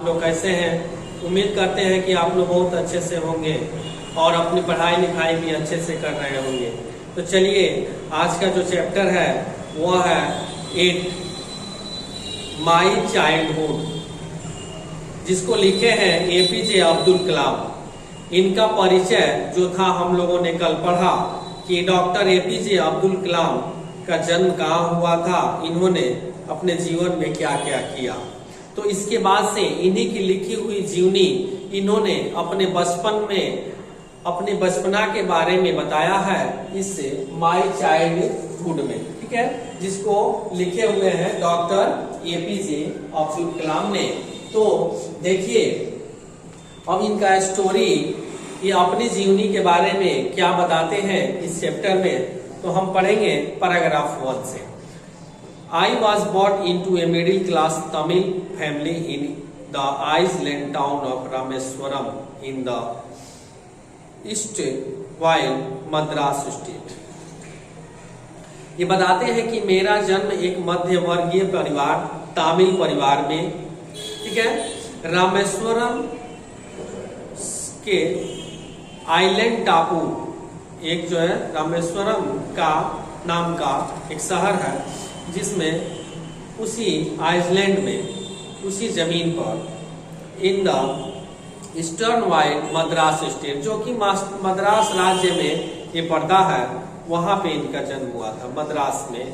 लोग कैसे हैं? उम्मीद करते हैं कि आप लोग बहुत अच्छे से होंगे और अपनी पढ़ाई लिखाई भी अच्छे से कर रहे होंगे। तो चलिए आज का जो चैप्टर है वो है इट माई चाइल्डहुड, जिसको लिखे हैं एपीजे अब्दुल कलाम। इनका परिचय जो था हम लोगों ने कल पढ़ा कि डॉक्टर एपीजे अब्दुल कलाम का जन्म कहाँ हुआ था, इन्होंने अपने जीवन में क्या क्या किया। तो इसके बाद से इन्हीं की लिखी हुई जीवनी इन्होंने अपने बचपन में, अपने बचपना के बारे में बताया है इस माई चाइल्डहुड में, ठीक है, जिसको लिखे हुए हैं डॉक्टर एपीजे अब्दुल कलाम ने। तो देखिए अब इनका स्टोरी, ये अपनी जीवनी के बारे में क्या बताते हैं इस चैप्टर में, तो हम पढ़ेंगे पैराग्राफ 1 से। I was born into a middle class Tamil family in the island town of Rameswaram in the East while Madras state। ये बताते हैं कि मेरा जन्म एक मध्य वर्गीय परिवार, तमिल परिवार में, ठीक है, रामेश्वरम के आइलैंड टापू, एक जो है रामेश्वरम का नाम का एक शहर है, जिसमें उसी आइसलैंड में, उसी जमीन पर in the eastern wide Madras state, जो कि मद्रास राज्य में ये पड़ता है, वहां पे इनका जन्म हुआ था। मद्रास में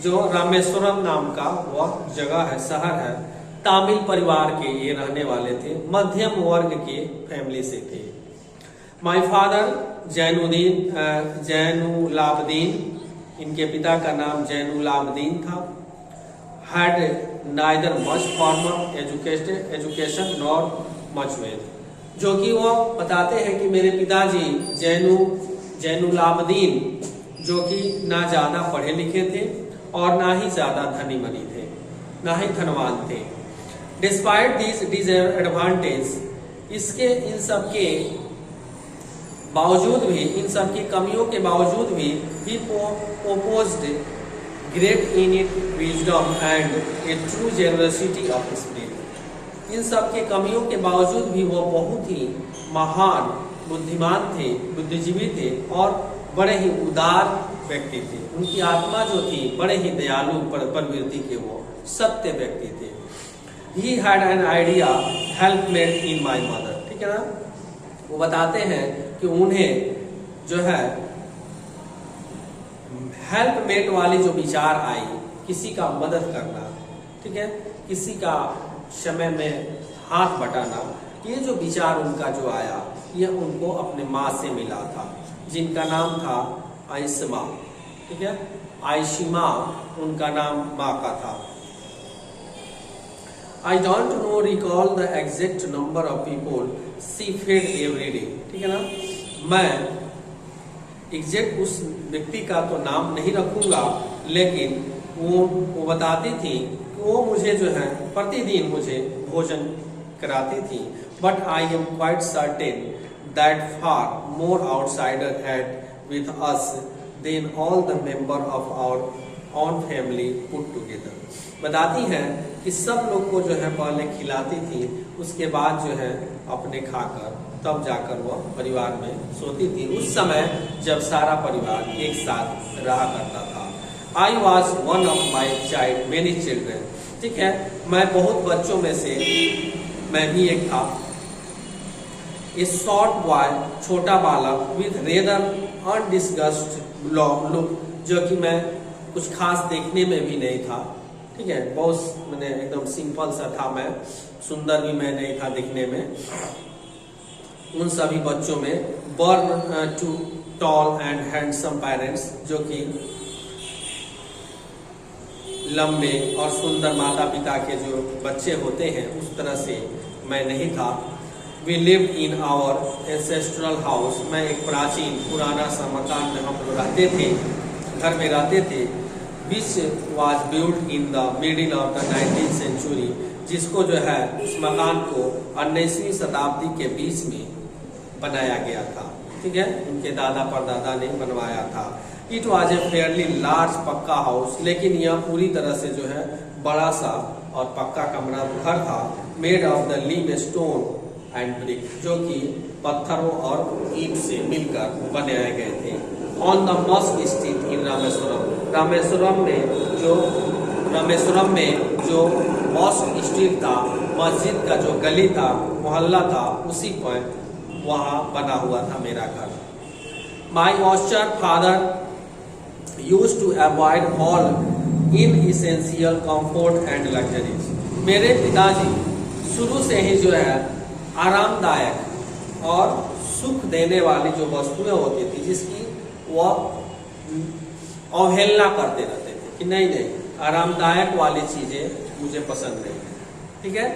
जो रामेश्वरम नाम का वह जगह है, शहर है। तमिल परिवार के ये रहने वाले थे, मध्यम वर्ग के फैमिली से थे। माय फादर जैनुलाब्दीन, इनके पिता का नाम जैनुलाब्दीन था। Had neither much formal education nor much wealth, जो कि वो बताते हैं कि मेरे पिताजी जैनुलाब्दीन जो कि ना ज्यादा पढ़े लिखे थे और ना ही ज्यादा धनी मनी थे, ना ही धनवान थे। डिस्पाइट दिस डिसएडवांटेज, इसके इन सब के बावजूद भी, इन सब की कमियों के बावजूद भी, he opposed great in it wisdom and a true generosity of spirit। इन सब के कमियों के बावजूद भी वो बहुत ही महान बुद्धिमान थे, बुद्धिजीवी थे और बड़े ही उदार व्यक्ति थे। उनकी आत्मा जो थी बड़े ही दयालु प्रवृत्ति के वो सत्य व्यक्ति थे। He had an idea helpmate in my mother, ठीक है ना। वो बताते हैं कि उन्हें जो है हेल्पमेट वाली जो विचार आई, किसी का मदद करना, ठीक है, किसी का समय में हाथ बटाना, ये जो विचार उनका जो आया, यह उनको अपने माँ से मिला था, जिनका नाम था आयशिमा, ठीक है, आयशिमा उनका नाम माँ का था। I don't know recall the exact number of people she fed every day, ठीक है ना। मैं एग्जैक्ट उस व्यक्ति का तो नाम नहीं रखूंगा, लेकिन वो बताती थी कि वो मुझे जो है प्रतिदिन मुझे भोजन कराती थी। But I am quite certain that far more outsider had with us then all the member of our own family put together. बताती है कि सब लोग को जो है पहले खिलाती थी, उसके बाद जो है अपने खाकर तब जाकर वह परिवार में सोती थी, उस समय जब सारा परिवार एक साथ रहा करता था। I was one of my child many children, ठीक है, मैं बहुत बच्चों में से मैं भी एक था। ए शॉर्ट बॉय, छोटा बालक, विथ रेदर अनडिस्गस्ड लुक, जो कि मैं कुछ खास देखने में भी नहीं था, ठीक है, बहुत मैंने एकदम सिंपल सा था मैं, सुंदर भी मैं नहीं था दिखने में। उन सभी बच्चों में born to tall and handsome parents, जो कि लंबे और सुंदर माता पिता के जो बच्चे होते हैं उस तरह से मैं नहीं था। We lived in our ancestral house, मैं एक प्राचीन पुराना सा मकान में हम लोग रहते थे, घर में रहते थे। Which was build in the middle of the 19th century, जिसको जो है उस मकान को 19वीं शताब्दी के बीच में बनाया गया था, ठीक है, उनके दादा परदादा ने बनवाया था। It was a fairly large पक्का हाउस, लेकिन यह पूरी तरह से जो है बड़ा सा और पक्का कमरा घर था, मेड ऑफ द लीम स्टोन एंड ब्रिक, जो कि पत्थरों और ईंट से मिलकर बनाए गए थे। On the mosque street in Rameswaram, Rameswaram में जो मॉस्क स्ट्रीट था, मस्जिद का जो गली था, मोहल्ला था, उसी पर वहाँ बना हुआ था मेरा घर। My austere father used to avoid all inessential comfort and luxuries. मेरे पिताजी शुरू से ही जो है आरामदायक और सुख देने वाली जो वस्तुएं होती थी, जिसकी वह अवहेलना करते रहते थे कि नहीं नहीं आरामदायक वाली चीजें मुझे पसंद नहीं है, ठीक है,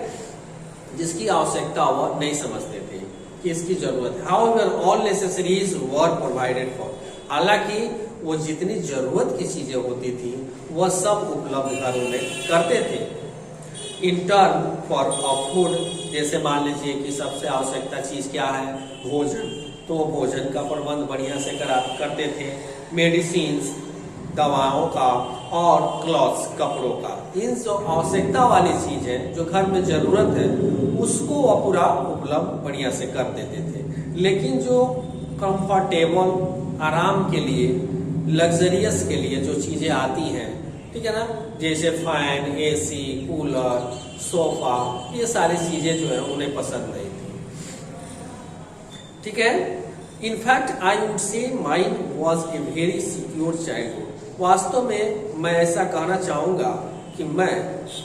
जिसकी आवश्यकता वह नहीं समझते थे कि इसकी जरूरत है। However all necessaries were provided for, हालांकि वो जितनी जरूरत की चीजें होती थी वह सब उपलब्ध घरों में करते थे। इन टर्न फॉर फूड, जैसे मान लीजिए कि सबसे आवश्यकता चीज क्या है, भोजन, तो वो भोजन का प्रबंध बढ़िया से करते थे। मेडिसिन्स, दवाओं का, और क्लॉथ्स, कपड़ों का, इन जो आवश्यकता वाली चीज है जो घर में जरूरत है उसको वो पूरा उपलब्ध बढ़िया से कर देते थे। लेकिन जो कंफर्टेबल, आराम के लिए, लग्जरियस के लिए जो चीजें आती हैं, ठीक है ना, जैसे फैन, एसी, कूलर, सोफा, ये सारी चीजें जो है उन्हें पसंद नहीं थी, ठीक है। In fact I would say mine was a very secure childhood. वास्तव में मैं ऐसा कहना चाहूंगा कि मैं,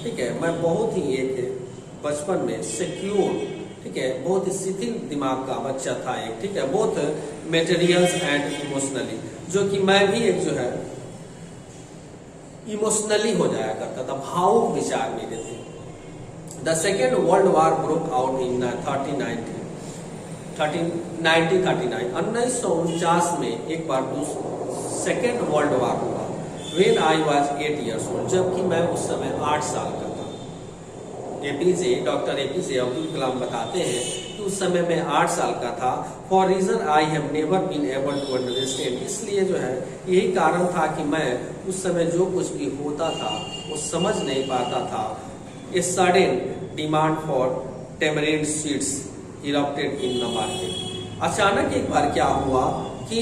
ठीक है, मैं बहुत ही एक बचपन में सिक्योर, ठीक है, बहुत ही शिथिल दिमाग का बच्चा था एक, ठीक है, बोथ मेटेरियल्स एंड इमोशनली, जो कि मैं भी एक जो है इमोशनली हो जाया करता था, भावुक विचार मेरे थे। The second world war broke out in 1939 में एक बार सेकेंड वर्ल्ड वॉर हुआ। When I was 8 years old, जबकि मैं उस समय 8 साल का था। डॉक्टर एपीजे अब्दुल कलाम बताते हैं कि उस समय मैं 8 साल का था। For reason I have never been able to understand, इसलिए जो है यही कारण था कि मैं उस समय जो कुछ भी होता था वो समझ नहीं पाता था। A sudden demand for tamarind seeds erupted in the market. अचानक एक बार क्या हुआ कि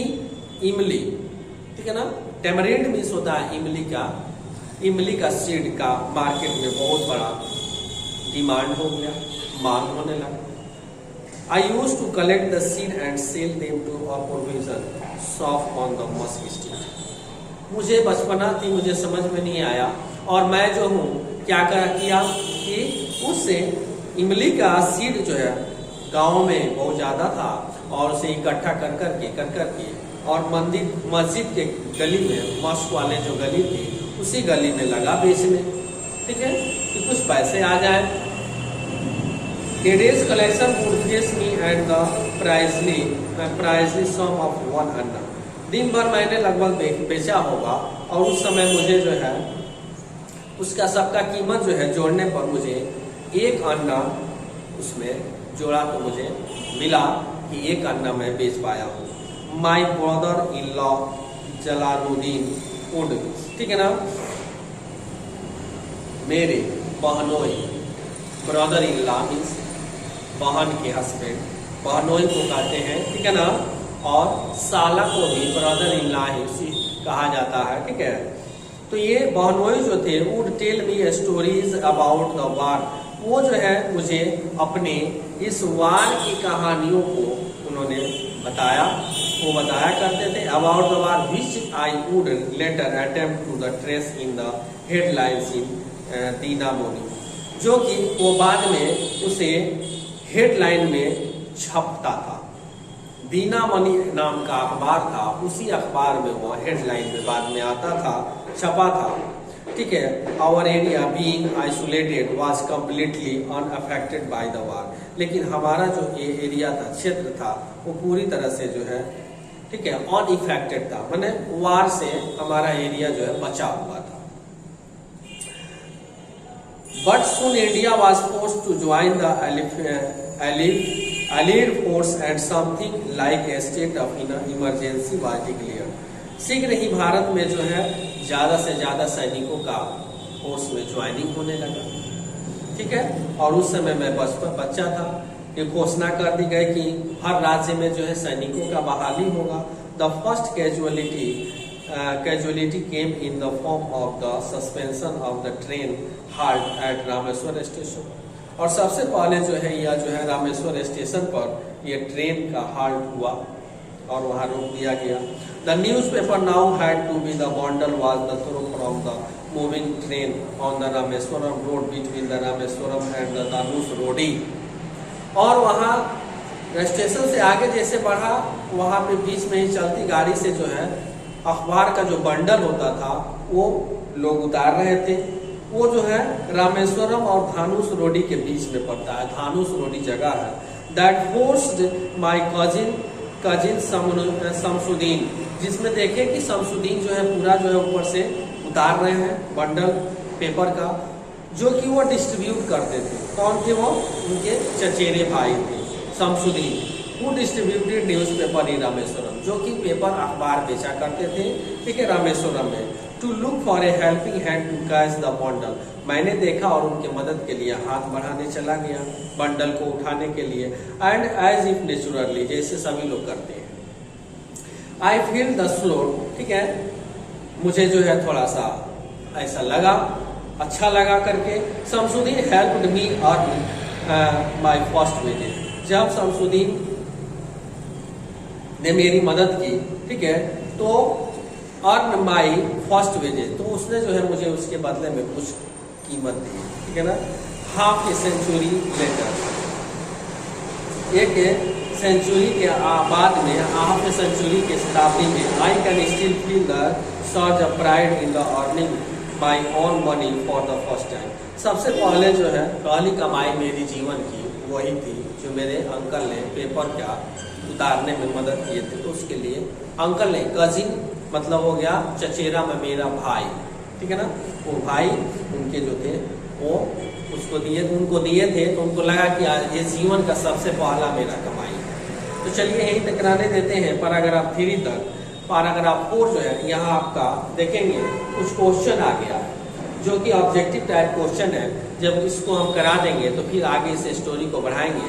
इमली, ठीक है ना, टेमरिंड मीन्स होता है इमली का सीड का मार्केट में बहुत बड़ा डिमांड हो गया, मांग होने लगा। I used to collect the seed and sell them to a provision shop on the mosque street. मुझे बचपना थी, मुझे समझ में नहीं आया, और मैं जो हूँ क्या किया कि उससे इमली का सीड जो है गाँव में बहुत ज्यादा था, और उसे इकट्ठा कर करके और मस्जिद के गली में, मॉस्क वाले जो गली थी उसी गली में लगा बेचने, ठीक है, कि कुछ पैसे आ जाए। A day's collection would fetch me at the priceless sum of 1 अन्ना। दिन भर मैंने लगभग बेचा होगा, और उस समय मुझे जो है उसका सबका कीमत जो है जोड़ने पर मुझे 1 अन्ना उसमें जोड़ा, तो मुझे मिला कि 1 अन्ना मैं बेच पाया हूँ। My brother in law Jalaluddin उड, ठीक है ना, मेरे बहनोई, ब्रदर इन लॉ मीन्स बहन के हस्बैंड, बहनोई को कहते हैं, ठीक है ना, और साला को भी ब्रदर इन लॉ ही कहा जाता है, ठीक है। तो ये बहनोई जो थे would tell me stories about the war, वो जो है मुझे अपने इस वार की कहानियों को उन्होंने बताया करते थे। About the war which I would later attempt to the trace in the headlines in Dinamani, जो कि वो बाद में उसे हेडलाइन में छपता था। दीनामणि नाम का अखबार था, उसी अखबार में वो हेडलाइन में बाद में आता था, छपा था, ठीक है। Our area being isolated was completely unaffected by the war, लेकिन हमारा जो ये एरिया था, क्षेत्र था, वो पूरी तरह से जो है, ठीक है, अनइफेक्टेड था, माने वार से हमारा एरिया जो है बचा हुआ था। But soon India was forced to join the Allied force and something like a state of emergency was declared। शीघ्र ही भारत में जो है ज्यादा से ज्यादा सैनिकों का फोर्स में ज्वाइनिंग होने लगा। ठीक है। और उस समय मैं बच्चा था। ये घोषणा कर दी गई कि हर राज्य में जो है सैनिकों का बहाली होगा। The first casualty came in the form of the suspension of the train halt at Rameshwar station. और सबसे पहले जो है यह जो है रामेश्वर स्टेशन पर ये ट्रेन का हाल्ट हुआ और वहाँ रोक दिया गया। The newspaper now had to be the bundle was the throw from the moving train on the Rameswaram road between the Rameswaram and the Dhanushkodi. और वहाँ स्टेशन से आगे जैसे बढ़ा, वहाँ पे बीच में ही चलती गाड़ी से जो है अखबार का जो बंडल होता था वो लोग उतार रहे थे। वो जो है रामेश्वरम और धानुष रोडी के बीच में पड़ता है। धानुष रोडी जगह है। That forced my cousin Shamsuddin, जिसमें देखे कि शमसुद्दीन जो है पूरा जो है ऊपर से उतार रहे हैं बंडल पेपर का, जो कि वो डिस्ट्रीब्यूट करते थे। कौन थे वो? उनके चचेरे भाई थे Shamsuddin, who distributed news paper in Rameswaram, जो कि पेपर अखबार बेचा करते थे, ठीक है, रामेश्वरम में। To look for a helping hand to catch the bundle, मैंने देखा और उनके मदद के लिए हाथ बढ़ाने चला गया बंडल को उठाने के लिए। एंड एज इफ नेचुरली, जैसे सभी लोग करते हैं। आई फील द स्लोर, ठीक है, मुझे जो है थोड़ा सा ऐसा लगा, अच्छा लगा करके। Shamsuddin helped me earn my first wages, जब शमसुद्दीन ने मेरी मदद की, ठीक है, तो अर्न माय फर्स्ट वेजेस, तो उसने जो है मुझे उसके बदले में कुछ कीमत दी, ठीक है ना। हाफ ए सेंचुरी लेटर, एक सेंचुरी के बाद में, हाफ ए सेंचुरी के शताब्दी में, I can still feel the surge of pride in the earning my own money for the first time. सबसे पहले जो है पहली कमाई मेरी जीवन की वही थी जो मेरे अंकल ने पेपर का उतारने में मदद किए थे। तो उसके लिए अंकल ने, कजिन मतलब हो गया चचेरा में मेरा भाई, ठीक है ना, वो भाई उनके जो थे वो उनको दिए थे। तो उनको लगा कि ये जीवन का सबसे पहला मेरा कमाई है। तो चलिए यही तक रहने देते हैं। पैराग्राफ 3 तक। पैराग्राफ 4 जो है यहाँ आपका देखेंगे कुछ क्वेश्चन आ गया जो कि ऑब्जेक्टिव टाइप क्वेश्चन है। जब इसको हम करा देंगे तो फिर आगे इस स्टोरी को बढ़ाएंगे।